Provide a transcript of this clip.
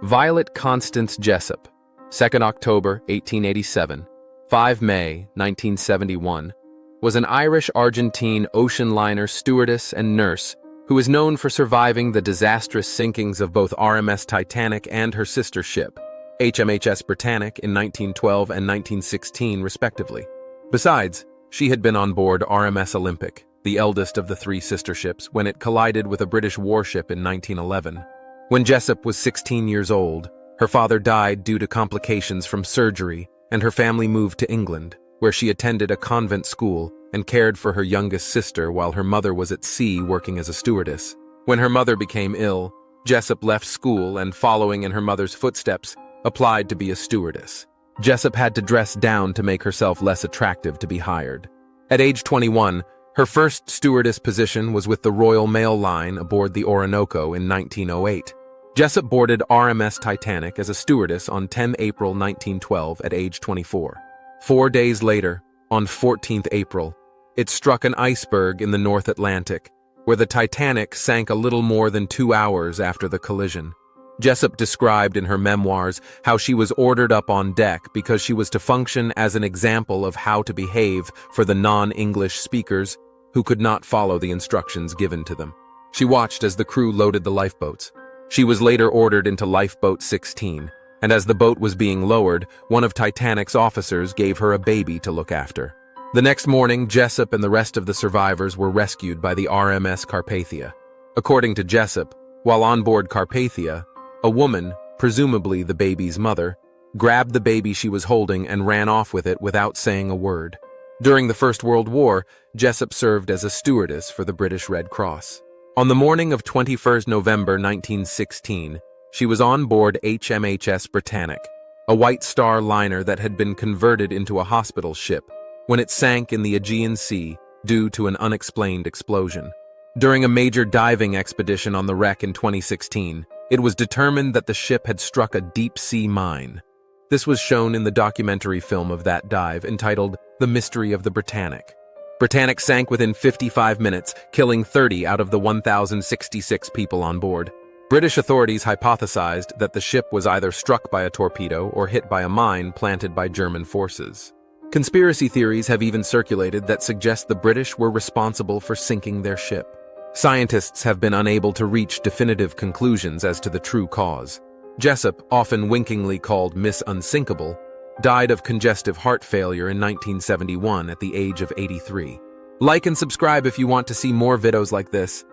Violet Constance Jessup, 2nd October 1887, 5 May 1971, was an Irish-Argentine ocean liner stewardess and nurse who is known for surviving the disastrous sinkings of both RMS Titanic and her sister ship, HMHS Britannic, in 1912 and 1916, respectively. Besides, she had been on board RMS Olympic, the eldest of the three sister ships, when it collided with a British warship in 1911. When Jessup was 16 years old, her father died due to complications from surgery, and her family moved to England, where she attended a convent school and cared for her youngest sister while her mother was at sea working as a stewardess. When her mother became ill, Jessup left school and, following in her mother's footsteps, applied to be a stewardess. Jessup had to dress down to make herself less attractive to be hired. At age 21, her first stewardess position was with the Royal Mail Line aboard the Orinoco in 1908. Jessup boarded RMS Titanic as a stewardess on 10 April 1912 at age 24. 4 days later, on 14th April, it struck an iceberg in the North Atlantic, where the Titanic sank a little more than 2 hours after the collision. Jessup described in her memoirs how she was ordered up on deck because she was to function as an example of how to behave for the non-English speakers who could not follow the instructions given to them. She watched as the crew loaded the lifeboats. She was later ordered into Lifeboat 16, and as the boat was being lowered, one of Titanic's officers gave her a baby to look after. The next morning, Jessup and the rest of the survivors were rescued by the RMS Carpathia. According to Jessup, while on board Carpathia, a woman, presumably the baby's mother, grabbed the baby she was holding and ran off with it without saying a word. During the First World War, Jessup served as a stewardess for the British Red Cross. On the morning of 21 November 1916, she was on board HMHS Britannic, a White Star liner that had been converted into a hospital ship, when it sank in the Aegean Sea due to an unexplained explosion. During a major diving expedition on the wreck in 2016, it was determined that the ship had struck a deep-sea mine. This was shown in the documentary film of that dive entitled The Mystery of the Britannic. Britannic sank within 55 minutes, killing 30 out of the 1,066 people on board. British authorities hypothesized that the ship was either struck by a torpedo or hit by a mine planted by German forces. Conspiracy theories have even circulated that suggest the British were responsible for sinking their ship. Scientists have been unable to reach definitive conclusions as to the true cause. Jessup, often winkingly called Miss Unsinkable, died of congestive heart failure in 1971 at the age of 83. Like and subscribe if you want to see more videos like this.